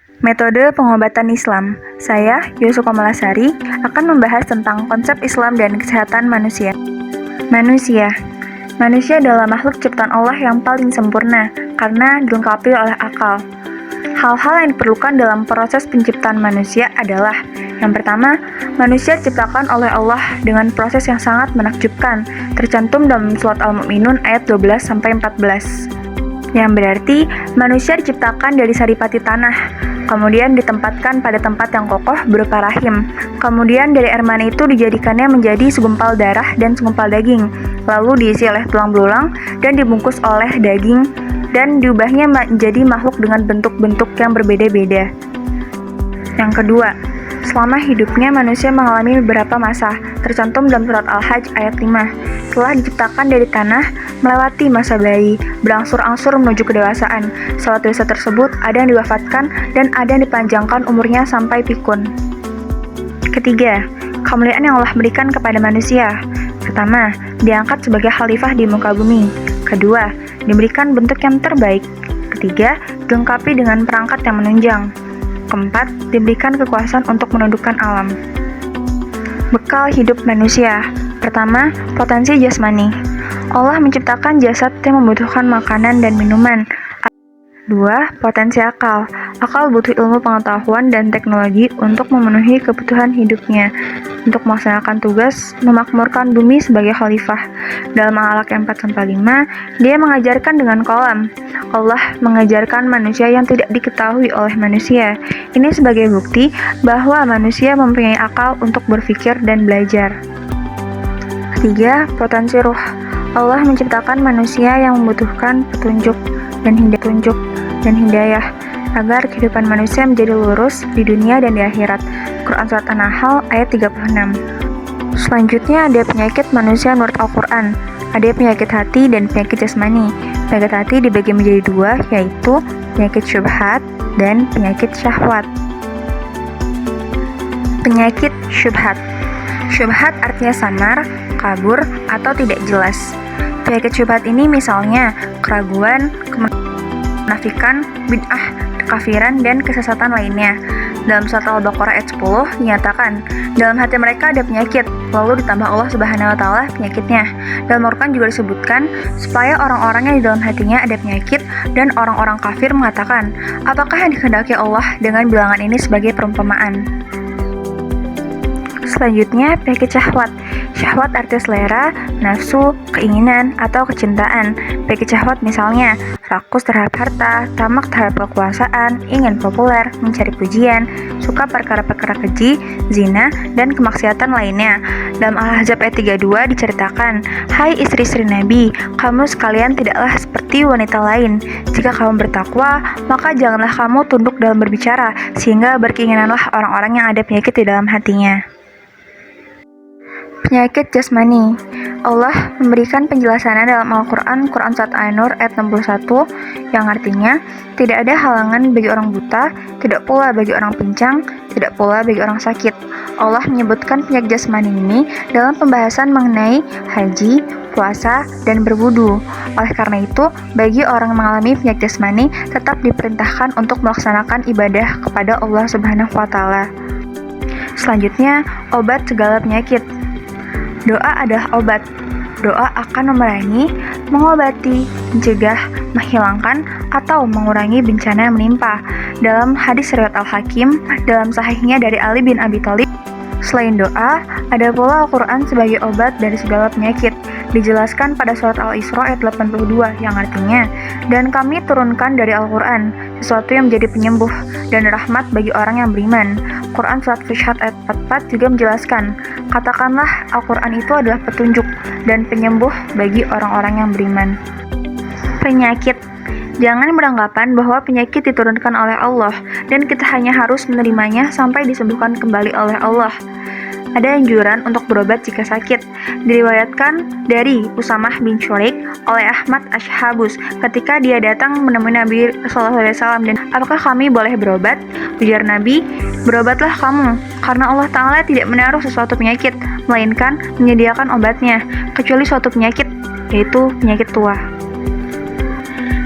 Metode pengobatan Islam. Saya, Yusuf Kamalasari, akan membahas tentang konsep Islam dan kesehatan manusia. Manusia adalah makhluk ciptaan Allah yang paling sempurna karena dilengkapi oleh akal. Hal-hal yang diperlukan dalam proses penciptaan manusia adalah: yang pertama, manusia diciptakan oleh Allah dengan proses yang sangat menakjubkan, tercantum dalam surat Al-Mu'minun ayat 12-14. Yang berarti, manusia diciptakan dari saripati tanah, kemudian ditempatkan pada tempat yang kokoh berupa rahim. Kemudian dari air mani itu dijadikannya menjadi segumpal darah dan segumpal daging, lalu diisi oleh tulang belulang dan dibungkus oleh daging, dan diubahnya menjadi makhluk dengan bentuk-bentuk yang berbeda-beda. Yang kedua, selama hidupnya manusia mengalami beberapa masa, tercantum dalam surat Al-Hajj ayat 5. Telah diciptakan dari tanah, melewati masa bayi, berangsur-angsur menuju kedewasaan. Salat dewasa tersebut ada yang diwafatkan dan ada yang dipanjangkan umurnya sampai pikun. Ketiga, kemuliaan yang Allah berikan kepada manusia. Pertama, diangkat sebagai khalifah di muka bumi. Kedua, diberikan bentuk yang terbaik. Ketiga, dilengkapi dengan perangkat yang menunjang. Keempat, diberikan kekuasaan untuk menundukkan alam. Bekal hidup manusia. Pertama, potensi jasmani. Allah menciptakan jasad yang membutuhkan makanan dan minuman. Dua, potensi akal. Akal butuh ilmu pengetahuan dan teknologi untuk memenuhi kebutuhan hidupnya, untuk melaksanakan tugas memakmurkan bumi sebagai khalifah. Dalam Al-Alaq 4-5, dia mengajarkan dengan kolam. Allah mengajarkan manusia yang tidak diketahui oleh manusia. Ini sebagai bukti bahwa manusia mempunyai akal untuk berpikir dan belajar. Ketiga, potensi ruh. Allah menciptakan manusia yang membutuhkan petunjuk dan hidayah agar kehidupan manusia menjadi lurus di dunia dan di akhirat. Quran Surat An-Nahl ayat 36. Selanjutnya ada penyakit manusia menurut Al-Quran. Ada penyakit hati dan penyakit jasmani. Penyakit hati dibagi menjadi dua, yaitu penyakit syubhat dan penyakit syahwat. Penyakit syubhat. Syubhat artinya samar, kabur, atau tidak jelas. Penyakit syubhat ini misalnya keraguan, kemunafikan, bid'ah, kekafiran, dan kesesatan lainnya. Dalam surat Al-Baqarah ayat 10 dinyatakan, dalam hati mereka ada penyakit, lalu ditambah Allah Subhanahu wa Ta'ala penyakitnya. Dalam Al-Quran juga disebutkan supaya orang-orang yang di dalam hatinya ada penyakit, dan orang-orang kafir mengatakan, apakah yang dikehendaki Allah dengan bilangan ini sebagai perumpamaan? Selanjutnya, penyakit syahwat. Syahwat artinya selera, nafsu, keinginan, atau kecintaan. Penyakit syahwat misalnya rakus terhadap harta, tamak terhadap kekuasaan, ingin populer, mencari pujian, suka perkara-perkara keji, zina, dan kemaksiatan lainnya. Dalam Al-Ahzab ayat 32 diceritakan, hai istri-istri Nabi, kamu sekalian tidaklah seperti wanita lain. Jika kamu bertakwa, maka janganlah kamu tunduk dalam berbicara, sehingga berkeinginanlah orang-orang yang ada penyakit di dalam hatinya. Penyakit jasmani. Allah memberikan penjelasannya dalam Al-Quran, Quran Surat An-Nur ayat 61, yang artinya, tidak ada halangan bagi orang buta, tidak pula bagi orang pincang, tidak pula bagi orang sakit. Allah menyebutkan penyakit jasmani ini dalam pembahasan mengenai haji, puasa, dan berwudu. Oleh karena itu, bagi orang yang mengalami penyakit jasmani, tetap diperintahkan untuk melaksanakan ibadah kepada Allah Subhanahu wa Ta'ala. Selanjutnya, obat segala penyakit. Doa adalah obat. Doa akan memerangi, mengobati, mencegah, menghilangkan, atau mengurangi bencana yang menimpa. Dalam hadis riwayat Al-Hakim, dalam sahihnya dari Ali bin Abi Thalib, selain doa, ada pula Al-Quran sebagai obat dari segala penyakit. Dijelaskan pada surat Al-Isra ayat 82, yang artinya, dan kami turunkan dari Al-Quran sesuatu yang menjadi penyembuh dan rahmat bagi orang yang beriman. Quran Surat Fussilat ayat 44 juga menjelaskan, katakanlah Al-Quran itu adalah petunjuk dan penyembuh bagi orang-orang yang beriman. Penyakit. Jangan beranggapan bahwa penyakit diturunkan oleh Allah dan kita hanya harus menerimanya sampai disembuhkan kembali oleh Allah. Ada anjuran untuk berobat jika sakit. Diriwayatkan dari Usamah bin Syurik oleh Ahmad Ashabus ketika dia datang menemui Nabi SAW dan, apakah kami boleh berobat? Ujar Nabi, berobatlah kamu, karena Allah Ta'ala tidak menaruh sesuatu penyakit, melainkan menyediakan obatnya, kecuali suatu penyakit, yaitu penyakit tua.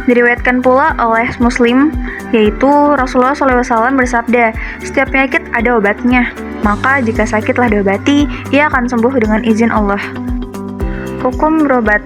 Diriwayatkan pula oleh Muslim yaitu Rasulullah SAW bersabda, setiap penyakit ada obatnya, maka jika sakitlah diobati, ia akan sembuh dengan izin Allah. Hukum berobat.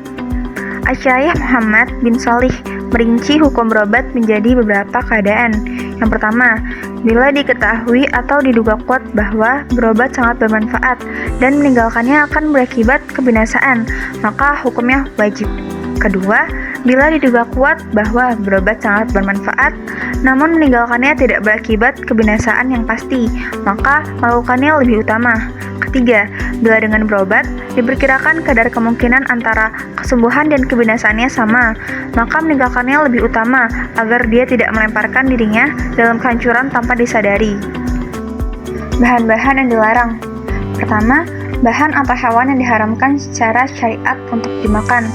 Asy-Syaikh Muhammad bin Shalih merinci hukum berobat menjadi beberapa keadaan. Yang pertama, bila diketahui atau diduga kuat bahwa berobat sangat bermanfaat dan meninggalkannya akan berakibat kebinasaan, maka hukumnya wajib. Kedua, bila diduga kuat bahwa berobat sangat bermanfaat, namun meninggalkannya tidak berakibat kebinasaan yang pasti, maka melakukannya lebih utama. Ketiga, bila dengan berobat diperkirakan kadar kemungkinan antara kesembuhan dan kebinasaannya sama, maka meninggalkannya lebih utama agar dia tidak melemparkan dirinya dalam kehancuran tanpa disadari. Bahan-bahan yang dilarang. Pertama, bahan atau hewan yang diharamkan secara syariat untuk dimakan.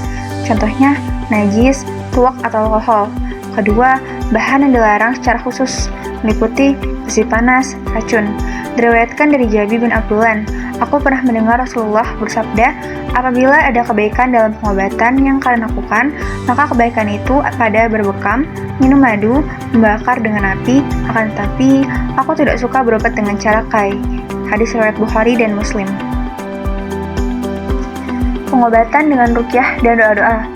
Contohnya, najis, tuak atau alkohol. Kedua, bahan yang dilarang secara khusus, meliputi besi panas, racun. Diriwayatkan dari Jabir bin Abdullah, aku pernah mendengar Rasulullah bersabda, apabila ada kebaikan dalam pengobatan yang kalian lakukan, maka kebaikan itu pada berbekam, minum madu, membakar dengan api, akan tetapi aku tidak suka berobat dengan cara kai. Hadis riwayat Bukhari dan Muslim. Pengobatan dengan ruqyah dan doa-doa.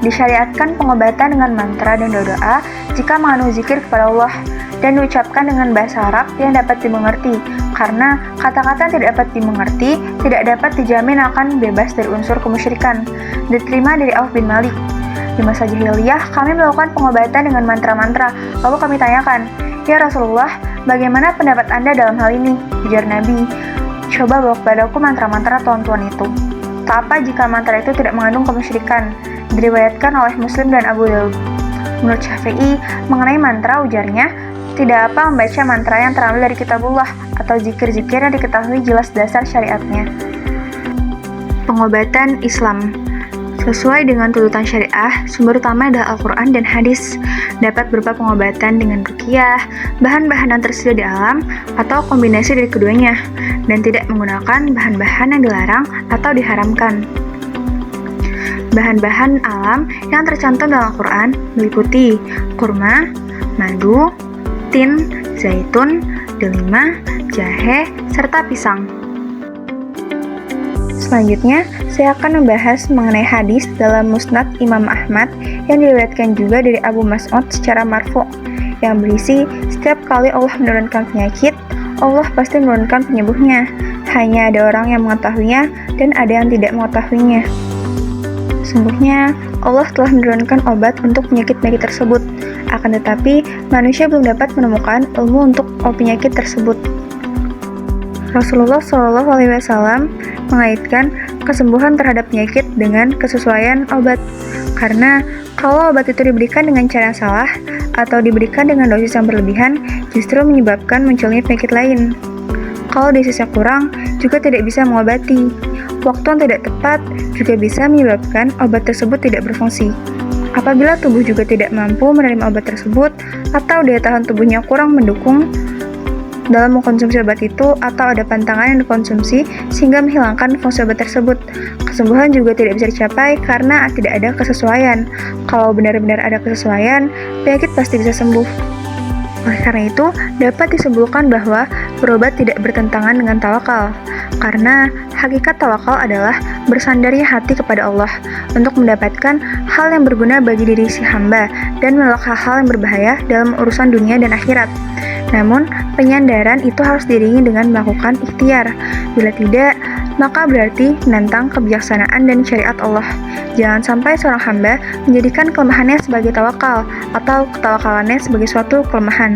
Disyariatkan pengobatan dengan mantra dan doa-doa jika mengandung zikir kepada Allah dan diucapkan dengan bahasa Arab yang dapat dimengerti, karena kata-kata yang tidak dapat dimengerti tidak dapat dijamin akan bebas dari unsur kemusyrikan. Diterima dari Auf bin Malik. Di masa jahiliyah, kami melakukan pengobatan dengan mantra-mantra, lalu kami tanyakan, ya Rasulullah, bagaimana pendapat Anda dalam hal ini? Ujar Nabi, coba bawa kepadaku mantra-mantra tuan-tuan itu. Tak apa jika mantra itu tidak mengandung kemusyrikan. Diriwayatkan oleh Muslim dan Abu Daud. Menurut Syafi'i, mengenai mantra ujarnya, tidak apa membaca mantra yang terambil dari kitabullah atau zikir-zikir yang diketahui jelas dasar syariatnya. Pengobatan Islam. Sesuai dengan tuntutan syariah, sumber utama adalah Al-Quran dan hadis. Dapat berupa pengobatan dengan ruqyah, bahan-bahan yang tersedia di alam, atau kombinasi dari keduanya, dan tidak menggunakan bahan-bahan yang dilarang atau diharamkan. Bahan-bahan alam yang tercantum dalam Al-Quran meliputi kurma, madu, tin, zaitun, delima, jahe, serta pisang. Selanjutnya, saya akan membahas mengenai hadis dalam Musnad Imam Ahmad yang diriwayatkan juga dari Abu Mas'ud secara marfu' yang berisi, setiap kali Allah menurunkan penyakit, Allah pasti menurunkan penyembuhnya. Hanya ada orang yang mengetahuinya dan ada yang tidak mengetahuinya. Sesungguhnya, Allah telah menurunkan obat untuk penyakit-penyakit tersebut. Akan tetapi, manusia belum dapat menemukan ilmu untuk penyakit tersebut. Rasulullah SAW mengaitkan kesembuhan terhadap penyakit dengan kesesuaian obat. Karena kalau obat itu diberikan dengan cara yang salah atau diberikan dengan dosis yang berlebihan, justru menyebabkan munculnya penyakit lain. Kalau dosisnya kurang, juga tidak bisa mengobati. Waktu yang tidak tepat juga bisa menyebabkan obat tersebut tidak berfungsi. Apabila tubuh juga tidak mampu menerima obat tersebut, atau daya tahan tubuhnya kurang mendukung dalam mengkonsumsi obat itu, atau ada pantangan yang dikonsumsi sehingga menghilangkan fungsi obat tersebut, kesembuhan juga tidak bisa dicapai karena tidak ada kesesuaian. Kalau benar-benar ada kesesuaian, penyakit pasti bisa sembuh. Oleh karena itu, dapat disimpulkan bahwa berobat tidak bertentangan dengan tawakal, karena hakikat tawakal adalah bersandarnya hati kepada Allah untuk mendapatkan hal yang berguna bagi diri si hamba dan menolak hal-hal yang berbahaya dalam urusan dunia dan akhirat. Namun, penyandaran itu harus diiringi dengan melakukan ikhtiar. Bila tidak, maka berarti menentang kebijaksanaan dan syariat Allah. Jangan sampai seorang hamba menjadikan kelemahannya sebagai tawakal atau ketawakalannya sebagai suatu kelemahan.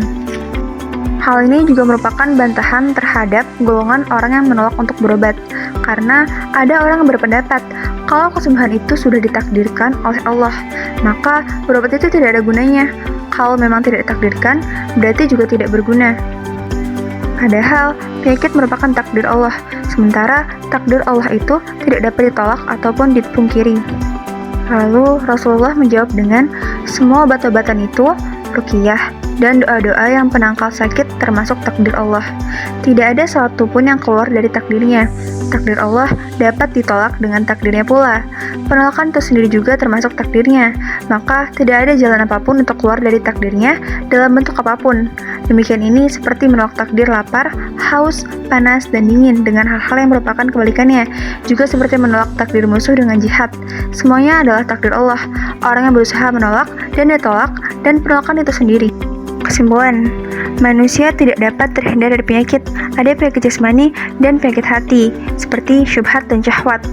Hal ini juga merupakan bantahan terhadap golongan orang yang menolak untuk berobat, karena ada orang yang berpendapat kalau kesembuhan itu sudah ditakdirkan oleh Allah, maka berobat itu tidak ada gunanya. Kalau memang tidak ditakdirkan, berarti juga tidak berguna. Padahal, penyakit merupakan takdir Allah, sementara takdir Allah itu tidak dapat ditolak ataupun dipungkiri. Lalu, Rasulullah menjawab dengan, semua obat-obatan itu, ruqyah, dan doa-doa yang penangkal sakit termasuk takdir Allah. Tidak ada sesuatu pun yang keluar dari takdirnya. Takdir Allah dapat ditolak dengan takdirnya pula. Penolakan itu sendiri juga termasuk takdirnya. Maka tidak ada jalan apapun untuk keluar dari takdirnya dalam bentuk apapun. Demikian ini seperti menolak takdir lapar, haus, panas, dan dingin dengan hal-hal yang merupakan kebalikannya. Juga seperti menolak takdir musuh dengan jihad. Semuanya adalah takdir Allah. Orang yang berusaha menolak dan ditolak, dan penolakan itu sendiri. Kesimpulan, manusia tidak dapat terhindar dari penyakit. Ada penyakit jasmani dan penyakit hati, seperti syubhat dan syahwat.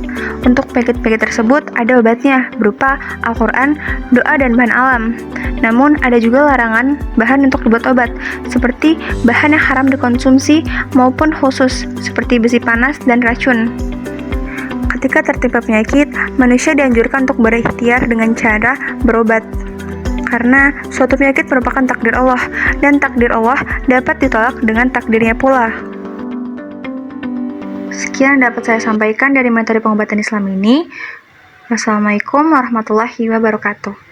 Untuk penyakit-penyakit tersebut ada obatnya, berupa Al-Quran, doa, dan bahan alam. Namun, ada juga larangan bahan untuk dibuat obat, seperti bahan yang haram dikonsumsi maupun khusus, seperti besi panas dan racun. Ketika tertimpa penyakit, manusia dianjurkan untuk berikhtiar dengan cara berobat. Karena suatu penyakit merupakan takdir Allah, dan takdir Allah dapat ditolak dengan takdirnya pula. Sekian dapat saya sampaikan dari metode pengobatan Islam ini. Wassalamualaikum warahmatullahi wabarakatuh.